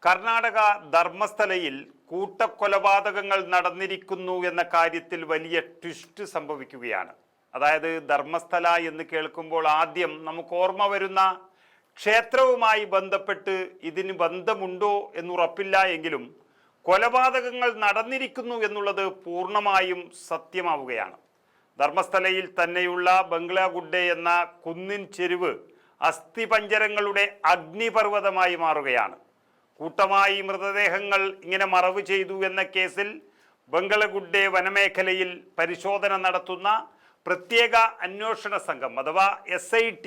കർണാടക ധർമ്മസ്ഥലയിൽ കൂട്ടക്കൊലപാതകങ്ങൾ നടന്നിരിക്കുന്നു എന്ന കാര്യത്തിൽ വലിയ ട്വിസ്റ്റ് സംഭവിക്കുകയാണ്. അതായത് ധർമ്മസ്ഥല എന്ന് കേൾക്കുമ്പോൾ ആദ്യം നമുക്ക് ഓർമ്മ വരുന്ന ക്ഷേത്രവുമായി ബന്ധപ്പെട്ട് ഇതിന് ബന്ധമുണ്ടോ എന്നുറപ്പില്ല എങ്കിലും കൊലപാതകങ്ങൾ നടന്നിരിക്കുന്നു എന്നുള്ളത് പൂർണ്ണമായും സത്യമാവുകയാണ്. ധർമ്മസ്ഥലയിൽ തന്നെയുള്ള ബംഗ്ലാഗുഡ്ഡെ എന്ന കുന്നിൻ ചെരുവ് അസ്ഥിപഞ്ജരങ്ങളുടെ അഗ്നിപർവ്വതമായി മാറുകയാണ്. കൂട്ടമായി മൃതദേഹങ്ങൾ ഇങ്ങനെ മറവ് ചെയ്തു എന്ന കേസിൽ ബംഗ്ലാഗുഡ്ഡെ വനമേഖലയിൽ പരിശോധന നടത്തുന്ന പ്രത്യേക അന്വേഷണ സംഘം അഥവാ SIT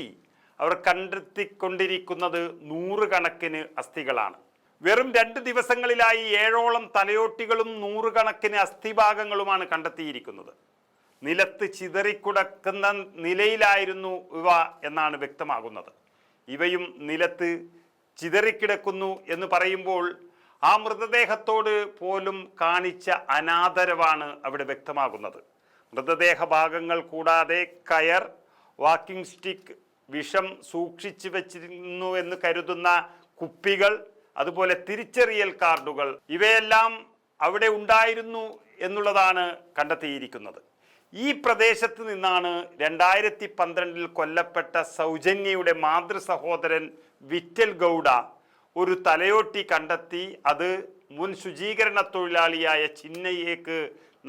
അവർ കണ്ടെത്തിക്കൊണ്ടിരിക്കുന്നത് നൂറുകണക്കിന് അസ്ഥികളാണ്. വെറും 2 ദിവസങ്ങളിലായി 7ഓളം തലയോട്ടികളും നൂറുകണക്കിന് അസ്ഥിഭാഗങ്ങളുമാണ് കണ്ടെത്തിയിരിക്കുന്നത്. നിലത്ത് ചിതറിക്കിടക്കുന്ന നിലയിലായിരുന്നു ഇവ എന്നാണ് വ്യക്തമാകുന്നത്. ഇവയും നിലത്ത് ചിതറിക്കിടക്കുന്നു എന്ന് പറയുമ്പോൾ ആ മൃതദേഹത്തോട് പോലും കാണിച്ച അനാദരവാണ് അവിടെ വ്യക്തമാകുന്നത്. മൃതദേഹ ഭാഗങ്ങൾ കൂടാതെ കയർ, വാക്കിംഗ് സ്റ്റിക്ക്, വിഷം സൂക്ഷിച്ചു വെച്ചിരുന്നു എന്ന് കരുതുന്ന കുപ്പികൾ, അതുപോലെ തിരിച്ചറിയൽ കാർഡുകൾ ഇവയെല്ലാം അവിടെ ഉണ്ടായിരുന്നു എന്നുള്ളതാണ് കണ്ടെത്തിയിരിക്കുന്നത്. ഈ പ്രദേശത്ത് നിന്നാണ് 2012 കൊല്ലപ്പെട്ട സൗജന്യയുടെ മാതൃ സഹോദരൻ വിറ്റൽ ഗൗഡ ഒരു തലയോട്ടി കണ്ടെത്തി അത് മുൻ ശുചീകരണ തൊഴിലാളിയായ ചിന്നയ്യക്ക്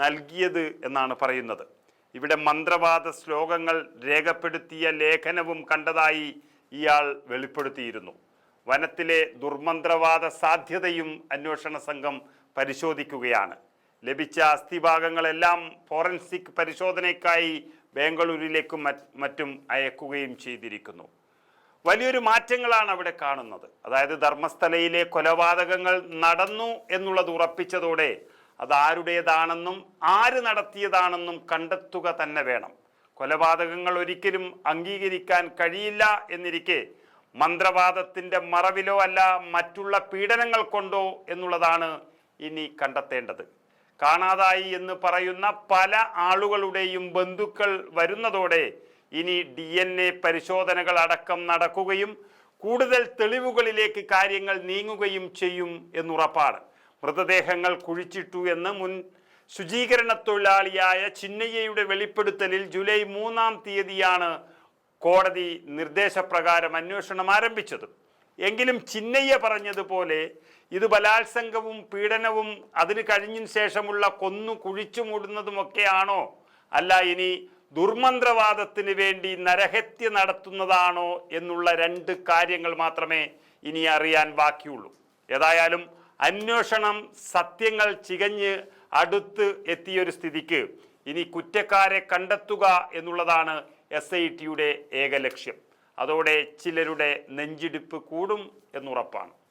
നൽകിയത് എന്നാണ് പറയുന്നത്. ഇവിടെ മന്ത്രവാദ ശ്ലോകങ്ങൾ രേഖപ്പെടുത്തിയ ലേഖനവും കണ്ടതായി ഇയാൾ വെളിപ്പെടുത്തിയിരുന്നു. വനത്തിലെ ദുർമന്ത്രവാദ സാധ്യതയും അന്വേഷണ സംഘം പരിശോധിക്കുകയാണ്. ലഭിച്ച അസ്ഥിഭാഗങ്ങളെല്ലാം ഫോറൻസിക് പരിശോധനയ്ക്കായി ബാംഗ്ലൂരിലേക്കും മറ്റും അയക്കുകയും ചെയ്തിരിക്കുന്നു. വലിയൊരു മാറ്റങ്ങളാണ് അവിടെ കാണുന്നത്. അതായത് ധർമ്മസ്ഥലയിലെ കൊലപാതകങ്ങൾ നടന്നു എന്നുള്ളത് ഉറപ്പിച്ചതോടെ അതാരുടേതാണെന്നും ആര് നടത്തിയതാണെന്നും കണ്ടെത്തുക തന്നെ വേണം. കൊലപാതകങ്ങൾ ഒരിക്കലും അംഗീകരിക്കാൻ കഴിയില്ല എന്നിരിക്കെ മന്ത്രവാദത്തിൻ്റെ മറവിലോ അല്ല മറ്റുള്ള പീഡനങ്ങൾ കൊണ്ടോ എന്നുള്ളതാണ് ഇനി കണ്ടെത്തേണ്ടത്. കാണാതായി എന്ന് പറയുന്ന പല ആളുകളുടെയും ബന്ധുക്കൾ വരുന്നതോടെ ഇനി DNA പരിശോധനകൾ അടക്കം നടക്കുകയും കൂടുതൽ തെളിവുകളിലേക്ക് കാര്യങ്ങൾ നീങ്ങുകയും ചെയ്യും എന്നുറപ്പാണ്. മൃതദേഹങ്ങൾ കുഴിച്ചിട്ടു എന്ന് മുൻ ശുചീകരണ തൊഴിലാളിയായ ചിന്നയ്യയുടെ വെളിപ്പെടുത്തലിൽ ജൂലൈ 3-ാം തീയതിയാണ് കോടതി നിർദ്ദേശപ്രകാരം അന്വേഷണം ആരംഭിച്ചത്. എങ്കിലും ചിന്നയ്യ പറഞ്ഞതുപോലെ ഇത് ബലാത്സംഗവും പീഡനവും അതിന് കഴിഞ്ഞതിന് ശേഷമുള്ള കൊന്നു കുഴിച്ചു മൂടുന്നതുമൊക്കെയാണോ, അല്ല ഇനി ദുർമന്ത്രവാദത്തിന് വേണ്ടി നരഹത്യ നടത്തുന്നതാണോ എന്നുള്ള 2 കാര്യങ്ങൾ മാത്രമേ ഇനി അറിയാൻ ബാക്കിയുള്ളൂ. ഏതായാലും അന്വേഷണം സത്യങ്ങൾ ചികഞ്ഞ് അടുത്ത് എത്തിയൊരു സ്ഥിതിക്ക് ഇനി കുറ്റക്കാരെ കണ്ടെത്തുക എന്നുള്ളതാണ് SITയുടെ ഏക ലക്ഷ്യം. അതോടെ ചിലരുടെ നെഞ്ചിടിപ്പ് കൂടും എന്നുറപ്പാണ്.